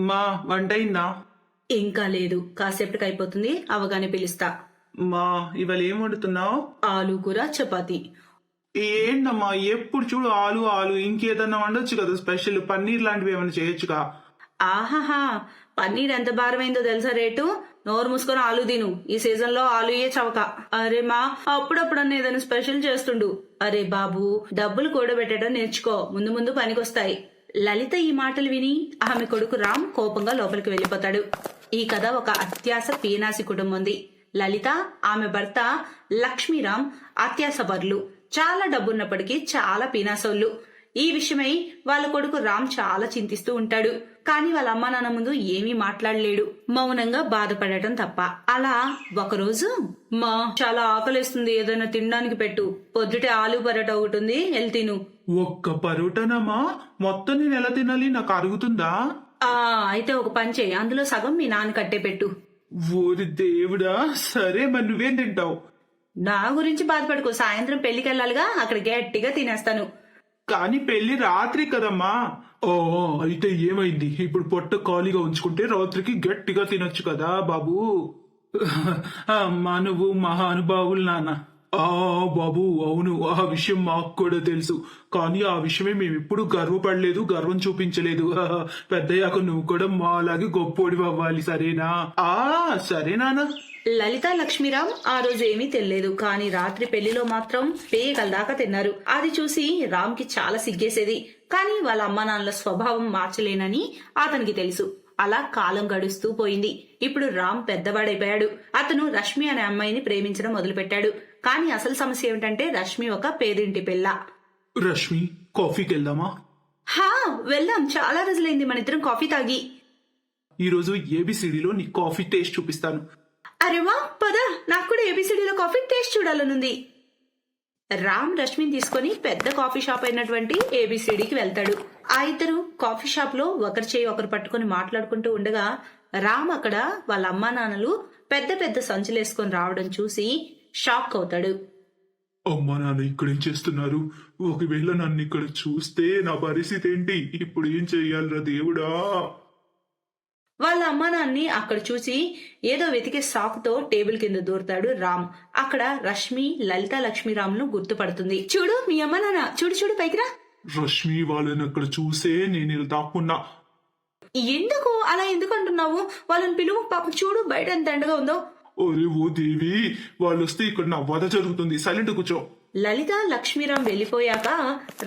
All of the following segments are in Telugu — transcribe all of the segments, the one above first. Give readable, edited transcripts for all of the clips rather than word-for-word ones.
మా వంట అయిందా? ఇంకా లేదు, కాసేపటికి అయిపోతుంది, అవగానే పిలుస్తా. మా ఇవాళ ఏం వండుతున్నావు? ఆలు కూర చపాతి. ఏంటమ్మా ఎప్పుడు చూడు ఆలు ఆలు, ఇంకేదన్నా వండొచ్చు కదా, స్పెషల్ పన్నీర్ లాంటివి ఏమైనా చేయొచ్చుగా. ఆహాహా, పన్నీర్ ఎంత భారమైందో తెలుసా రేటు? నోరు మూసుకొని ఆలు తిను, ఈ సీజన్ లో ఆలుయే చవక. అరే మా, అప్పుడప్పుడన్నా ఏదైనా స్పెషల్ చేస్తుండు. అరే బాబు, డబ్బులు కూడబెట్టడం నేర్చుకో, ముందు ముందు పనికొస్తాయి. లలిత ఈ మాటలు విని ఆమె కొడుకు రామ్ కోపంగా లోపలికి వెళ్లిపోతాడు. ఈ కథ ఒక అత్యాస పీనాసి కుటుంబంది. లలిత, ఆమె భర్త లక్ష్మీరామ్ అత్యాసపరులు. చాలా డబ్బున్నప్పటికీ చాలా పీనాసోళ్ళు. ఈ విషయమై వాళ్ళ కొడుకు రామ్ చాలా చింతిస్తూ ఉంటాడు. కాని వాళ్ళ అమ్మా నాన్న ముందు ఏమీ మాట్లాడలేడు, మౌనంగా బాధపడటం తప్ప. అలా ఒకరోజు, మా చాలా ఆకలిస్తుంది, ఏదైనా తినడానికి పెట్టు, పొద్దుటే ఆలు పరోటా ఒకటి ఉంది, వెళ్ళి తిను. ఒక్క పరోటానమ్మా? మొత్తం నేను ఎలా తినాలి, నాకు అరుగుతుందా? అయితే ఒక పని చెయ్యి, అందులో సగం మీ నాన్న కట్టే పెట్టు. ఓరి దేవుడా, సరే మరి నువ్వేం తింటావు? నా గురించి బాధపడుకో, సాయంత్రం పెళ్లికి వెళ్ళాలిగా, అక్కడ గట్టిగా తినేస్తాను. కానీ పెళ్లి రాత్రి కదమ్మా. ఓ అయితే ఏమైంది, ఇప్పుడు పొట్ట ఖాళీగా ఉంచుకుంటే రాత్రికి గట్టిగా తినొచ్చు కదా బాబు. అమ్మా నువ్వు మహానుభావులు నాన్న. బాబు అవును, ఆ విషయం మాకు కూడా తెలుసు, కానీ ఆ విషయమే మేము ఎప్పుడు గర్వపడలేదు, గర్వం చూపించలేదు. పెద్దయ్యాక నువ్వు కూడా మా అలాగే గొప్పోడి అవ్వాలి, సరేనా? సరేనా? లలిత లక్ష్మీరామ్ ఆ రోజు ఏమీ తెలియలేదు, కానీ రాత్రి పెళ్లిలో మాత్రం పేగలదాకా తిన్నారు. అది చూసి రామ్ కి చాలా సిగ్గేసేది. కానీ వాళ్ళ అమ్మా నాన్నల స్వభావం మార్చలేనని అతనికి తెలుసు. అలా కాలం గడుస్తూ పోయింది. ఇప్పుడు రామ్ పెద్దవాడైపోయాడు. అతను రష్మి అనే అమ్మాయిని ప్రేమించడం మొదలుపెట్టాడు. కానీ అసలు సమస్య ఏమిటంటే రష్మి ఒక పేదింటి పిల్ల. రష్మి, కాఫీకి వెళ్దామా? వెళ్దాం, చాలా రోజులైంది మన ఇద్దరం కాఫీ తాగి. ఈ రోజు ఏబిసిడిలో నీ కాఫీ టేస్ట్ చూపిస్తాను. అరేవా, పద, నాకు కూడా ఏబిసిడిలో కాఫీ టేస్ట్ చూడాలనుంది. రామ్ రష్మిని తీసుకుని పెద్ద కాఫీ షాప్ అయినటువంటి ఏబిసిడికి వెళ్తాడు. ఆ ఇద్దరు కాఫీ షాప్ లో ఒకరి చేయి ఒకరు పట్టుకుని మాట్లాడుకుంటూ ఉండగా రామ్ అక్కడ వాళ్ళ అమ్మా నాన్నలు పెద్ద పెద్ద సంచులేసుకొని రావడం చూసి షాక్ అవుతాడు. అమ్మా నాన్న ఇక్కడేం చేస్తున్నారు? ఒకవేళ నన్ను ఇక్కడ చూస్తే నా పరిస్థితి ఏంటి? ఇప్పుడు ఏం చెయ్యాలరా దేవుడా? వాళ్ళ అమ్మానాన్ని అక్కడ చూసి ఏదో వెతికే సాకుతో టేబుల్ కింద దూరతాడు రామ్. అక్కడ రష్మి లలిత లక్ష్మీరామ్ను గుర్తుపడుతుంది. చూడు మీ అమ్మ నాన్న, చూడు చూడు పైకి రా. రష్మి వాళ్ళని అక్కడ చూసే నేను దాక్కున్నా. ఎందుకు అలా ఎందుకు అంటున్నావు? వాళ్ళని పిలువు, పాపం చూడు బయట ఎంత ఎండగా ఉందో. ఒరే ఓ దేవి, వాళ్ళు వస్తే ఇక్కడ నా వధ జరుగుతుంది, సైలెంట్ కూర్చో. లలిత లక్ష్మీరామ్ వెళ్లిపోయాక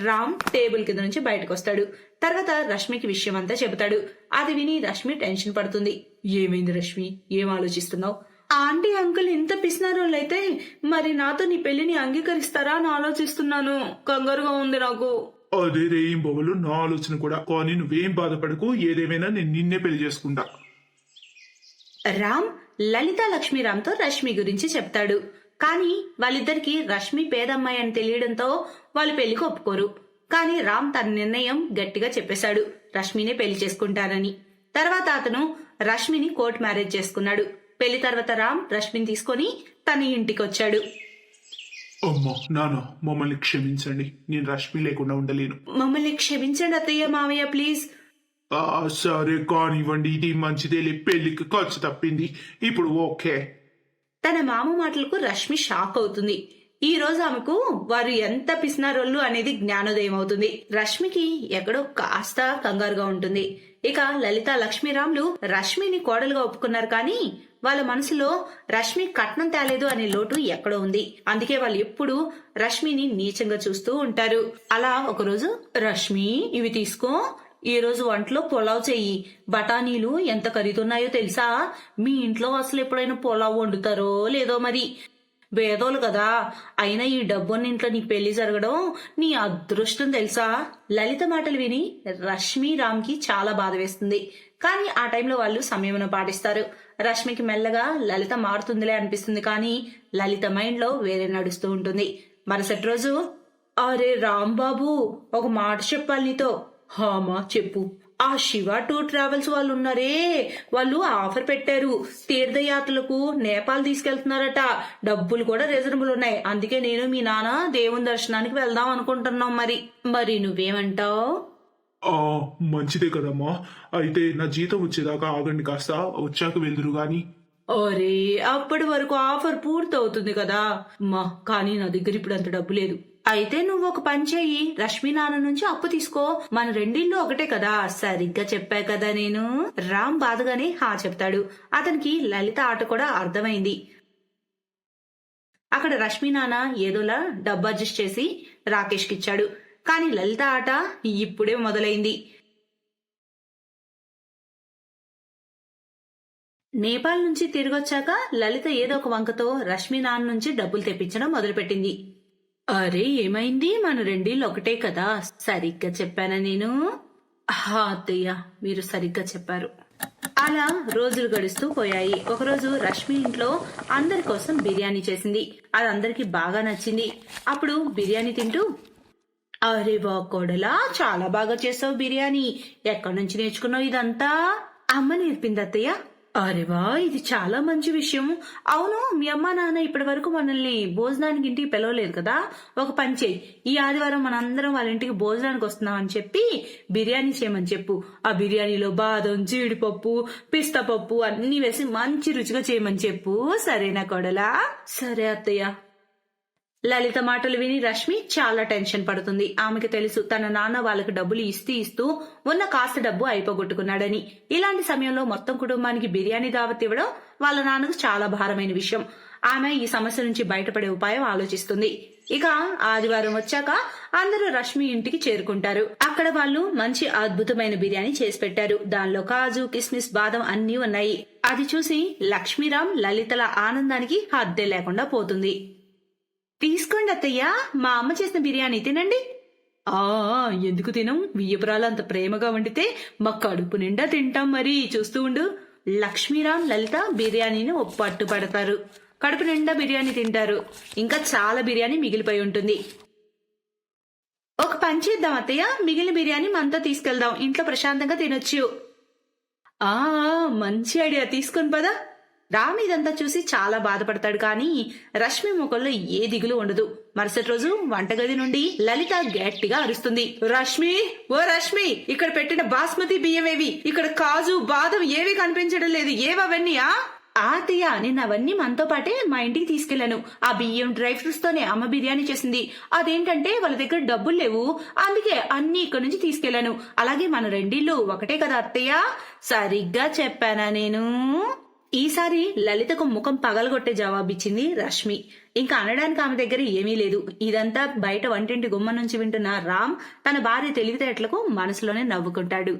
రామ్ టేబుల్ కింద నుంచి బయటకు వస్తాడు. తర్వాత రష్మికి విషయం అంతా చెబుతాడు. అది విని రష్మి టెన్షన్ పడుతుంది. ఏమైంది రష్మి, ఏం ఆలోచిస్తున్నావు? ఆంటీ అంకుల్ ఇంత పిసినారోళ్ళైతే మరి నాతో నీ పెళ్లిని అంగీకరిస్తారా అని ఆలోచిస్తున్నాను, కంగారుగా ఉంది నాకు. అదే రేం బొమ్మలు నా ఆలోచన కూడా, కానీ నువ్వేం బాధపడకు, ఏదేమైనా నేను నిన్నే పెళ్లి చేసుకుంటా. రామ్ లలిత లక్ష్మీరామ్తో రష్మి గురించి చెప్తాడు. కానీ వాళ్ళిద్దరికి రష్మి పేదమ్మాయి అని తెలియడంతో వాళ్ళు పెళ్లికి ఒప్పుకోరు. కానీ రామ్ తన నిర్ణయం గట్టిగా చెప్పేశాడు, రష్మినే పెళ్లి చేసుకుంటానని. తర్వాత అతను రష్మిని కోర్టు మ్యారేజ్ చేసుకున్నాడు. పెళ్లి తర్వాత రామ్ రష్మిని తీసుకుని తన ఇంటికి వచ్చాడు. అమ్మా నాన్న, మమ్మల్ని క్షమించండి, నేను రష్మి లేకుండా ఉండలేను. మమ్మల్ని క్షమించండి అత్తయ్య మావయ్య, ప్లీజ్. సరే కానివ్వండి, ఇది మంచిదే, పెళ్లికి ఖర్చు తప్పింది, ఇప్పుడు ఓకే. తన మామ మాటలకు రష్మి షాక్ అవుతుంది. ఈ రోజు ఆమెకు వారు ఎంత పిసినారోళ్ళు అనేది జ్ఞానోదయం అవుతుంది. రష్మికి ఎక్కడో కాస్త కంగారుగా ఉంటుంది. ఇక లలిత లక్ష్మీరాములు రష్మిని కోడలుగా ఒప్పుకున్నారు, కానీ వాళ్ళ మనసులో రష్మి కట్నం తేలేదు అనే లోటు ఎక్కడో ఉంది. అందుకే వాళ్ళు ఎప్పుడు రష్మిని నీచంగా చూస్తూ ఉంటారు. అలా ఒకరోజు, రష్మి ఇవి తీసుకో, ఈ రోజు వంటలో పులావ్ చెయ్యి. బఠానీలు ఎంత ఖరీదున్నాయో తెలుసా? మీ ఇంట్లో అసలు ఎప్పుడైనా పులావ్ వండుతారో లేదో మరి. వేదోలు కదా, అయినా ఈ డబ్బున్నింట్లో నీ పెళ్లి జరగడం నీ అదృష్టం తెలుసా? లలిత మాటలు విని రష్మి రామ్ కి చాలా బాధ వేస్తుంది. కానీ ఆ టైంలో వాళ్ళు సంయమనం పాటిస్తారు. రష్మికి మెల్లగా లలిత మారుతుందిలే అనిపిస్తుంది, కానీ లలిత మైండ్ లో వేరే నడుస్తూ ఉంటుంది. మరుసటి రోజు, అరే రాంబాబు, ఒక మాట చెప్పాలి నీతో. హామా చెప్పు. ఆ శివ టూర్ ట్రావెల్స్ వాళ్ళు ఉన్నారే, వాళ్ళు ఆఫర్ పెట్టారు, తీర్థయాత్రలకు నేపాల్ తీసుకెళ్తున్నారట. డబ్బులు కూడా రీజనబుల్ ఉన్నాయి. అందుకే నేను మీ నాన్న దేవుని దర్శనానికి వెళ్దాం అనుకుంటున్నాం. మరి నువ్వేమంటావు? ఆ మంచిదే కదమ్మా. అయితే నా జీతం వచ్చేదాకా ఆగండి కాస్త, వచ్చాక వెళ్దురు గాని. అరే అప్పటి వరకు ఆఫర్ పూర్తవుతుంది కదా మా, కానీ నా దగ్గర ఇప్పుడు అంత డబ్బు లేదు. అయితే నువ్వు ఒక పని చెయ్యి, రష్మి నాన్న నుంచి అప్పు తీసుకో, మన రెండిళ్ళు ఒకటే కదా. సరిగ్గా చెప్పా కదా నేను. రామ్ బాధగానే హా చెప్తాడు. అతనికి లలిత ఆట కూడా అర్థమైంది. అక్కడ రష్మి నాన్న ఏదోలా డబ్బు అడ్జస్ట్ చేసి రాకేష్కి ఇచ్చాడు. కానీ లలిత ఆట ఇప్పుడే మొదలైంది. నేపాల్ నుంచి తిరిగొచ్చాక లలిత ఏదో ఒక వంకతో రష్మి నాన్న నుంచి డబ్బులు తెప్పించడం మొదలుపెట్టింది. అరే ఏమైంది, మన రెండిళ్ళు ఒకటే కదా. సరిగ్గా చెప్పానా నేను? హా అత్తయ్య, మీరు సరిగ్గా చెప్పారు. అలా రోజులు గడుస్తూ పోయాయి. ఒకరోజు రష్మి ఇంట్లో అందరి కోసం బిర్యానీ చేసింది. అది అందరికి బాగా నచ్చింది. అప్పుడు బిర్యానీ తింటూ, అరే వా కోడలా, చాలా బాగా చేసావు బిర్యానీ. ఎక్కడి నుంచి నేర్చుకున్నావు ఇదంతా? అమ్మ నేర్పింది అత్తయ్య. అరే వా, ఇది చాలా మంచి విషయం. అవును, మీ అమ్మా నాన్న ఇప్పటి వరకు మనల్ని భోజనానికి ఇంటికి పిలవలేదు కదా. ఒక పని చేయి, ఈ ఆదివారం మనందరం వాళ్ళ ఇంటికి భోజనానికి వస్తున్నాం అని చెప్పి బిర్యానీ చేయమని చెప్పు. ఆ బిర్యానీలో బాదం, జీడిపప్పు, పిస్తా పప్పు అన్ని వేసి మంచి రుచిగా చేయమని చెప్పు. సరేనా కోడలా? సరే అత్తయ్య. లలిత మాటలు విని రష్మి చాలా టెన్షన్ పడుతుంది. ఆమెకు తెలుసు తన నాన్న వాళ్ళకి డబ్బులు ఇస్తూ ఉన్న కాస్త డబ్బు అయిపోగొట్టుకున్నాడని. ఇలాంటి సమయంలో మొత్తం కుటుంబానికి బిర్యానీ దావత్ ఇవ్వడం వాళ్ళ నాన్నకు చాలా భారమైన విషయం. ఆమె ఈ సమస్య నుంచి బయటపడే ఉపాయం ఆలోచిస్తుంది. ఇక ఆదివారం వచ్చాక అందరూ రష్మి ఇంటికి చేరుకుంటారు. అక్కడ వాళ్ళు మంచి అద్భుతమైన బిర్యానీ చేసి పెట్టారు. దానిలో కాజు, కిస్మిస్, బాదం అన్నీ ఉన్నాయి. అది చూసి లక్ష్మీరామ్ లలితల ఆనందానికి హద్దే లేకుండా పోతుంది. తీసుకోండి అత్తయ్య, మా అమ్మ చేసిన బిర్యానీ తినండి. ఆ ఎందుకు తినం, వియ్యపురాలు అంత ప్రేమగా వండితే మా కడుపు నిండా తింటాం. మరి చూస్తూ ఉండు. లక్ష్మీరామ్ లలిత బిర్యానీని పట్టుపడతారు. కడుపు నిండా బిర్యానీ తింటారు. ఇంకా చాలా బిర్యానీ మిగిలిపోయి ఉంటుంది. ఒక పని చేద్దాం అత్తయ్య, మిగిలిన బిర్యానీ మనతో తీసుకెళ్దాం, ఇంట్లో ప్రశాంతంగా తినొచ్చు. ఆ మంచి ఐడియా, తీసుకొని పదా. రామ్ ఇదంతా చూసి చాలా బాధపడతాడు. కానీ రష్మి ముఖంలో ఏ దిగులు ఉండదు. మరుసటి రోజు వంటగది నుండి లలిత గట్టిగా అరుస్తుంది. రష్మి, ఓ రష్మి, ఇక్కడ పెట్టిన బాస్మతి బియ్యం ఏవి? ఇక్కడ కాజు, బాదం ఏవి కనిపించడం లేదు. ఏవన్నీయా? ఆతయ్య, నేను అవన్నీ మనతో పాటే మా ఇంటికి తీసుకెళ్లాను. ఆ బియ్యం, డ్రై ఫ్రూట్స్ తోనే అమ్మ బిర్యానీ చేసింది. అదేంటంటే వాళ్ళ దగ్గర డబ్బులు లేవు, అందుకే అన్ని ఇక్కడ నుంచి తీసుకెళ్లాను. అలాగే మన రెండిళ్ళు ఒకటే కదా అత్తయ్య. సరిగ్గా చెప్పానా నేను? ఈసారి లలితకు ముఖం పగలగొట్టే జవాబిచ్చింది రష్మి. ఇంకా అనడానికి ఆమె దగ్గర ఏమీ లేదు. ఇదంతా బయట వంటింటి గుమ్మ నుంచి వింటున్న రామ్ తన భార్య తెలివితేటలకు మనసులోనే నవ్వుకుంటాడు.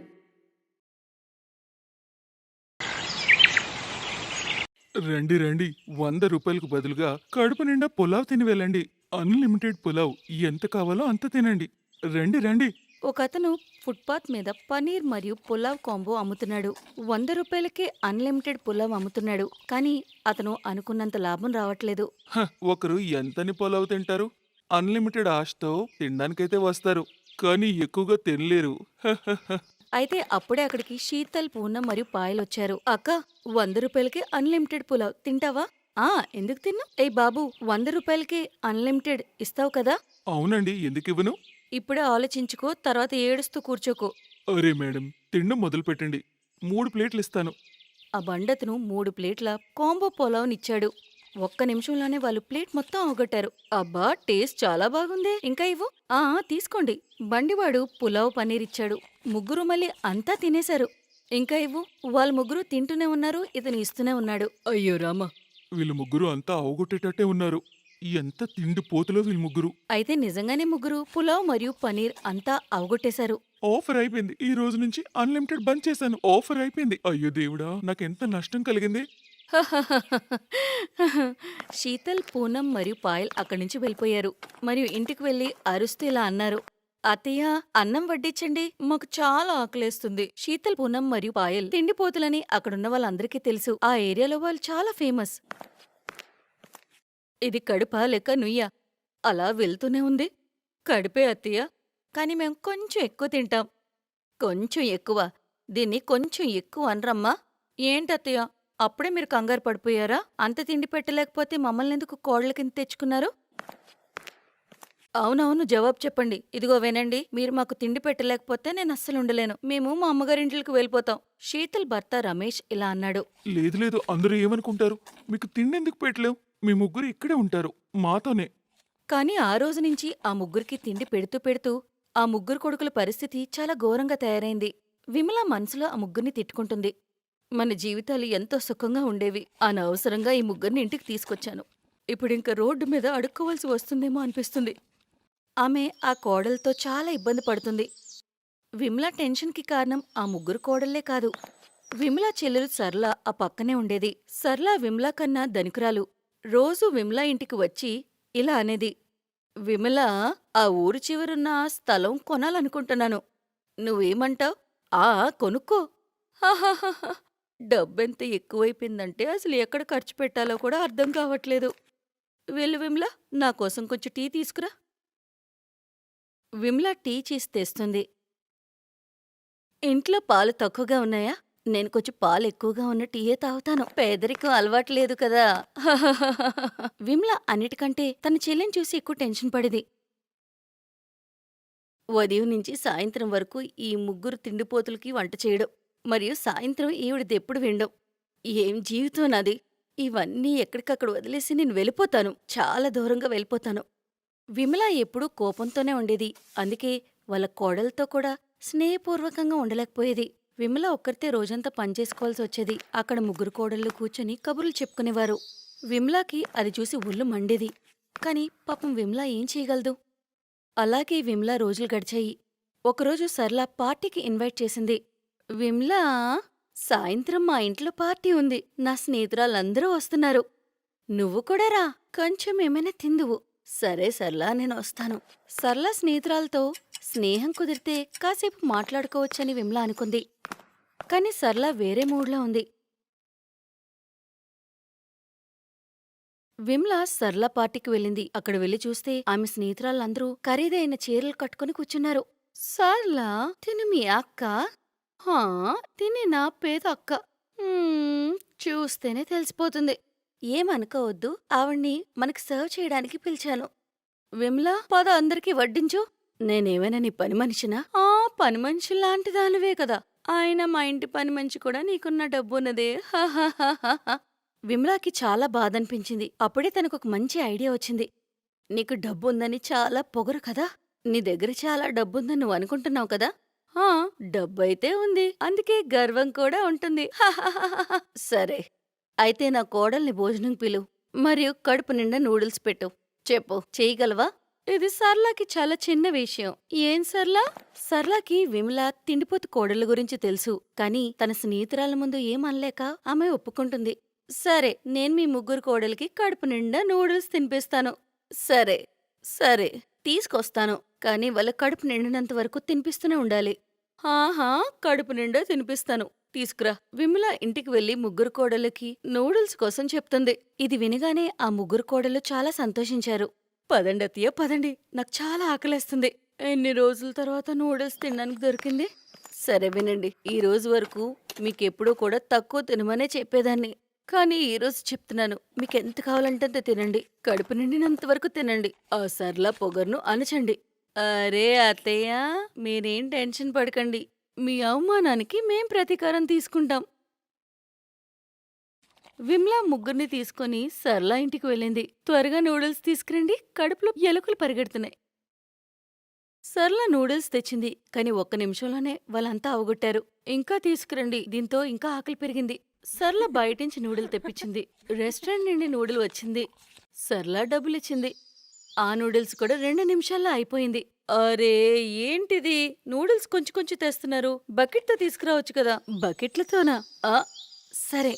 రండి రండి, 100 రూపాయలకు బదులుగా కడుపు నిండా పులావ్ తిని వెళ్ళండి. అన్లిమిటెడ్ పులావ్, ఎంత కావాలో అంత తినండి. రండి రండి. ఒకతను ఫుట్పాత్ మీద పనీర్ మరియు పులావ్ కాంబో అమ్ముతున్నాడు. 100 రూపాయలకే అన్లిమిటెడ్ పులావ్ అమ్ముతున్నాడు. కానీ అతను అనుకున్నంత లాభం రావట్లేదు. ఒకరు ఎంతని పులావ్ తింటారు? అన్లిమిటెడ్ ఆశతో తినడానికైతే వస్తారు, కానీ ఎక్కువగా తినలేరు. అయితే అప్పుడే అక్కడికి శీతల్, పూనం మరియు పాయల్ వచ్చారు. అక్క, 100 రూపాయలకి అన్లిమిటెడ్ పులావ్ తింటావా? ఎందుకు తిన్నా? ఏ బాబు, 100 రూపాయలకి అన్లిమిటెడ్ ఇస్తావు కదా? అవునండి, ఎందుకు ఇవ్వను? ఇప్పుడే ఆలోచించుకో, తర్వాత ఏడుస్తూ కూర్చోకో. అరే మేడం, తినడం మొదలు పెట్టండి, 3 ప్లేట్లు ఇస్తాను. ఆ బండతను 3 ప్లేట్ల కాంబో పులావ్నిచ్చాడు. ఒక్క నిమిషంలోనే వాళ్ళు ప్లేట్ మొత్తం అవగొట్టారు. అబ్బా, టేస్ట్ చాలా బాగుంది, ఇంకా ఇవ్వు. తీసుకోండి. బండివాడు పులావ్ పన్నీర్ ఇచ్చాడు. ముగ్గురు మళ్ళీ అంతా తినేశారు. ఇంకా ఇవ్వు. వాళ్ళ ముగ్గురు తింటూనే ఉన్నారు, ఇతను ఇస్తూనే ఉన్నాడు. అయ్యో రామా, వీళ్ళు ముగ్గురు అంతా అవగొట్టేటట్టే ఉన్నారు. ఎంత తిండి పోతులో వీళ్ళు ముగ్గురు. అయితే నిజంగానే ముగ్గురు పులావ్ మరియు పనీర్ అంతా అవగొట్టేశారు. ఆఫర్ అయిపోయింది, ఈ రోజు నుంచి అన్లిమిటెడ్ బంద్ చేశాను. ఆఫర్ అయిపోయింది. అయ్యో దేవుడా, నాకెంత నష్టం కలిగింది. శీతల్, పూనం మరియు పాయల్ అక్కడి నుంచి వెళ్ళిపోయారు. మరియు ఇంటికి వెళ్లి అరుస్తూ ఇలా అన్నారు. అత్తయ్య, అన్నం వడ్డించండి, మాకు చాలా ఆకలేస్తుంది. శీతల్, పూనం మరియు పాయల్ తిండిపోతులని అక్కడున్న వాళ్ళందరికీ తెలుసు. ఆ ఏరియాలో వాళ్ళు చాలా ఫేమస్. ఇది కడుపా లేక నుయ్యా? అలా వెళ్తూనే ఉంది. కడుపే అత్తయ్య, కాని మేం కొంచెం ఎక్కువ తింటాం. కొంచెం ఎక్కువ? దీన్ని కొంచెం ఎక్కువ అనరమ్మా. ఏంటత్తయ్య, అప్పుడే మీరు కంగారు పడిపోయారా? అంత తిండి పెట్టలేకపోతే మమ్మల్ని ఎందుకు కోడల కింద తెచ్చుకున్నారు? అవునవును, జవాబు చెప్పండి. ఇదిగో వినండి, మీరు మాకు తిండి పెట్టలేకపోతే నేను అస్సలు ఉండలేను. మేము మా అమ్మగారింట్లకి వెళ్ళిపోతాం. శీతల్ భర్త రమేష్ ఇలా అన్నాడు. లేదు లేదు, అందరూ ఏమనుకుంటారు? మీకు తిండెందుకు పెట్టలేం? మీ ముగ్గురు ఇక్కడే ఉంటారు మాతోనే. కాని ఆ రోజు నుంచి ఆ ముగ్గురికి తిండి పెడుతూ పెడుతూ ఆ ముగ్గురు కొడుకుల పరిస్థితి చాలా ఘోరంగా తయారైంది. విమల మనసులో ఆ ముగ్గురిని తిట్టుకుంటుంది. మన జీవితాలు ఎంతో సుఖంగా ఉండేవి. అనవసరంగా ఈ ముగ్గురిని ఇంటికి తీసుకొచ్చాను. ఇప్పుడింక రోడ్డు మీద అడుక్కోవాల్సి వస్తుందేమో అనిపిస్తుంది. ఆమె ఆ కోడలతో చాలా ఇబ్బంది పడుతుంది. విమల టెన్షన్కి కారణం ఆ ముగ్గురు కోడళ్లే కాదు. విమల చెల్లెలు సర్ల ఆ పక్కనే ఉండేది. సర్ల విమల కన్నా ధనికురాలు. రోజూ విమల ఇంటికి వచ్చి ఇలా అనేది, విమల, ఆ ఊరు చివరున్న ఆ స్థలం కొనాలనుకుంటున్నాను. నువ్వేమంటావ్? ఆ, కొనుక్కో. హాహాహాహా. డబ్బెంత ఎక్కువైపోయిందంటే అసలు ఎక్కడ ఖర్చు పెట్టాలో కూడా అర్థం కావట్లేదు. వెళ్ళు విమల, నాకోసం కొంచెం టీ తీసుకురా. విమల టీ చేసి తెస్తుంది. ఇంట్లో పాలు తక్కువగా ఉన్నాయా? నేను కొంచెం పాలు ఎక్కువగా ఉన్న టీయే తాగుతాను. పేదరికం అలవాటు లేదు కదా. విమల అన్నిటికంటే తన చెల్లిని చూసి ఎక్కువ టెన్షన్ పడేది. ఉదయం నుంచి సాయంత్రం వరకు ఈ ముగ్గురు తిండిపోతులకి వంట చేయడం, మరియు సాయంత్రం ఈవిడదెప్పుడు వినడం. ఏం జీవితం నాది! ఇవన్నీ ఎక్కడికక్కడ వదిలేసి నేను వెళ్ళిపోతాను. చాలా దూరంగా వెళ్ళిపోతాను. విమల ఎప్పుడూ కోపంతోనే ఉండేది. అందుకే వాళ్ళ కోడలతో కూడా స్నేహపూర్వకంగా ఉండలేకపోయేది. విమల ఒక్కరితే రోజంతా పనిచేసుకోవాల్సి వచ్చేది. అక్కడ ముగ్గురు కోడళ్ళు కూర్చొని కబుర్లు చెప్పుకునేవారు. విమలాకి అది చూసి ఒళ్ళు మండేది. కాని పాపం విమల ఏం చేయగలదు? అలాగే విమల రోజులు గడిచాయి. ఒకరోజు సరళ పార్టీకి ఇన్వైట్ చేసింది. విమలా, సాయంత్రం మా ఇంట్లో పార్టీ ఉంది. నా స్నేహితురాళ్ళందరూ వస్తున్నారు. నువ్వు కూడా రా, కొంచెం ఏమైనా తిందువు. సరే సర్లా, నేను వస్తాను. సర్లా స్నేహితురాలతో స్నేహం కుదిరితే కాసేపు మాట్లాడుకోవచ్చని విమల అనుకుంది. కాని సర్లా వేరే మూడ్లో ఉంది. విమల సర్లా పార్టీకి వెళ్ళింది. అక్కడ వెళ్లి చూస్తే ఆమె స్నేహితురాళ్ళందరూ ఖరీదైన చీరలు కట్టుకుని కూర్చున్నారు. సర్లా, తిను మీ అక్క? హా, తిని నా పేద అక్క. చూస్తేనే తెలిసిపోతుంది. ఏమనుకోవద్దు, ఆవిడ్ని మనకి సర్వ్ చేయడానికి పిలిచాను. విమల, పద అందరికీ వడ్డించు. నేనేమైనా నీ పని మనిషినా? ఆ, పని మనిషి లాంటి దానివే కదా. ఆయన మా ఇంటి పని మనిషి కూడా నీకున్న డబ్బున్నదే. విమలాకి చాలా బాధనిపించింది. అప్పుడే తనకొక మంచి ఐడియా వచ్చింది. నీకు డబ్బుందని చాలా పొగరు కదా. నీ దగ్గర చాలా డబ్బుందని నువ్వు అనుకుంటున్నావు కదా. ఆ, డబ్బైతే ఉంది, అందుకే గర్వం కూడా ఉంటుంది. సరే, అయితే నా కోడల్ని భోజనం పిలు, మరియు కడుపు నిండా నూడిల్స్ పెట్టు. చెప్పు, చేయగలవా? ఇది సర్లాకి చాలా చిన్న విషయం. ఏం సర్లా? సర్లాకి విమల తిండిపోతు కోడళ్ళ గురించి తెలుసు. కాని తన స్నేహితురాల ముందు ఏమనలేక ఆమె ఒప్పుకుంటుంది. సరే, నేను మీ ముగ్గురు కోడలికి కడుపు నిండా నూడిల్స్ తినిపిస్తాను. సరే సరే, తీసుకొస్తాను. కాని వాళ్ళ కడుపు నిండినంత వరకు తినిపిస్తూనే ఉండాలి. ఆహా, కడుపు నిండా తినిపిస్తాను, తీసుకురా. విమల ఇంటికి వెళ్లి ముగ్గురు కోడళ్ళకి నూడిల్స్ కోసం చెప్తుంది. ఇది వినగానే ఆ ముగ్గురు కోడళ్ళు చాలా సంతోషించారు. పదండి అత్తయ్య, పదండి, నాకు చాలా ఆకలేస్తుంది. ఎన్ని రోజుల తర్వాత నూడిల్స్ తినడానికి దొరికింది. సరే వినండి, ఈ రోజు వరకు మీకెప్పుడూ కూడా తక్కువ తినమనే చెప్పేదాన్ని. కానీ ఈరోజు చెప్తున్నాను, మీకెంత కావాలంటే అంత తినండి. కడుపు నిండినంత వరకు తినండి. ఆ సర్లా పొగర్ను అణచండి. అరే అత్తయ్య, మీరేం టెన్షన్ పడకండి. మీ అవమానానికి మేం ప్రతీకారం తీసుకుంటాం. విమల ముగ్గురిని తీసుకుని సర్లా ఇంటికి వెళ్ళింది. త్వరగా నూడిల్స్ తీసుకురండి, కడుపులో ఎలుకలు పరిగెడుతున్నాయి. సర్లా నూడిల్స్ తెచ్చింది. కాని ఒక్క నిమిషంలోనే వాళ్ళంతా అవగొట్టారు. ఇంకా తీసుకురండి, దీంతో ఇంకా ఆకలి పెరిగింది. సర్లా బయటించి నూడిల్ తెప్పించింది. రెస్టారెంట్ నుండి నూడిల్ వచ్చింది. సర్లా డబ్బులిచ్చింది. ఆ నూడిల్స్ కూడా 2 నిమిషాల్లో అయిపోయింది. అరే, ఏంటిది? నూడిల్స్ కొంచెం కొంచెం తెస్తున్నారు. బకెట్తో తీసుకురావచ్చు కదా. బకెట్లతోనా? సరే.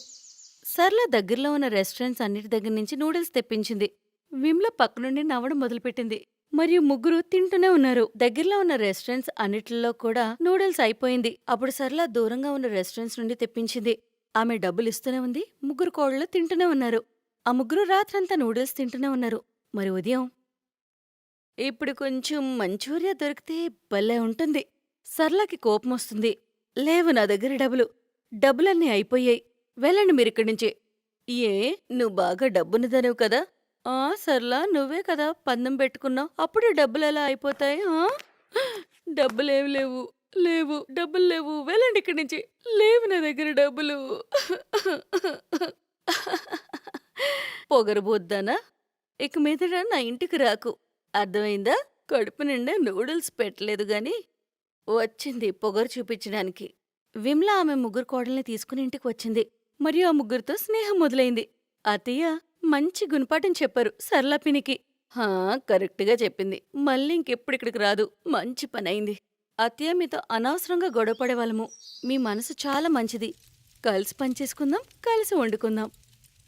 సర్లా దగ్గరలో ఉన్న రెస్టారెంట్స్ అన్నిటి దగ్గర నుంచి నూడిల్స్ తెప్పించింది. విమల పక్క నుండి నవ్వడం మొదలుపెట్టింది. మరియు ముగ్గురు తింటూనే ఉన్నారు. దగ్గరలో ఉన్న రెస్టారెంట్స్ అన్నిటిలో కూడా నూడిల్స్ అయిపోయింది. అప్పుడు సర్లా దూరంగా ఉన్న రెస్టారెంట్స్ నుండి తెప్పించింది. ఆమె డబ్బులిస్తూనే ఉంది. ముగ్గురు కోడళ్ళు తింటూనే ఉన్నారు. ఆ ముగ్గురు రాత్రంతా నూడిల్స్ తింటూనే ఉన్నారు. మరి ఉదయం, ఇప్పుడు కొంచెం మంచూరియా దొరికితే భలే ఉంటుంది. సర్లాకి కోపమొస్తుంది. లేవు నా దగ్గర డబ్బులన్నీ అయిపోయాయి. వెళ్ళండి మీరిక్కడి నుంచి. ఏ, నువ్వు బాగా డబ్బున్నదనేవు కదా. సర్లా నువ్వే కదా పందెం పెట్టుకున్నావు. అప్పుడే డబ్బులెలా అయిపోతాయి? డబ్బులేవి లేవు. లేవు. డబ్బులు లేవు. వెళ్ళండి ఇక్కడి నుంచి. లేవు నా దగ్గర డబ్బులు. పొగరబోద్దానా? ఇక మీదట నా ఇంటికి రాకు. అర్థమైందా? కడుపు నిండా నూడిల్స్ పెట్టలేదు గాని వచ్చింది పొగరు చూపించడానికి. విమల ఆమె ముగ్గురు కోడల్ని తీసుకుని ఇంటికి వచ్చింది. మరియు ఆ ముగ్గురితో స్నేహం మొదలైంది. అత్తయ్య మంచి గుణపాఠం చెప్పారు సరళ పినికి. కరెక్ట్గా చెప్పింది. మళ్ళీ ఇంకెప్పుడు ఇక్కడికి రాదు. మంచి పనైంది. అత్తయ్య మీతో అనవసరంగా గొడవపడేవాళ్ళము. మీ మనసు చాలా మంచిది. కలిసి పనిచేసుకుందాం, కలిసి వండుకుందాం.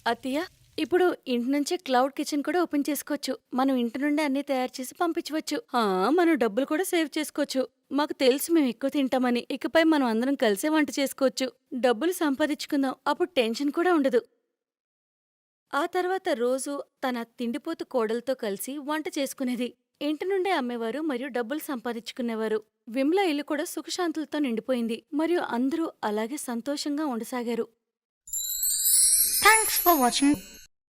అత్తయ్య ఇప్పుడు ఇంటి నుంచే క్లౌడ్ కిచెన్ కూడా ఓపెన్ చేసుకోవచ్చు. మనం ఇంటి నుండి అన్నీ తయారు చేసి పంపించవచ్చు. మనం డబ్బులు కూడా సేవ్ చేసుకోవచ్చు. మాకు తెలుసు మేము ఎక్కువ తింటామని. ఇకపై మనం అందరం కలిసే వంట చేసుకోవచ్చు. డబ్బులు సంపాదించుకుందాం. అప్పుడు టెన్షన్ కూడా ఉండదు. ఆ తర్వాత రోజు తన తిండిపోతు కోడలతో కలిసి వంట చేసుకునేది. ఇంటి నుండే అమ్మేవారు మరియు డబ్బులు సంపాదించుకునేవారు. విమల ఇల్లు కూడా సుఖశాంతులతో నిండిపోయింది మరియు అందరూ అలాగే సంతోషంగా ఉండసాగారు. Thanks for watching.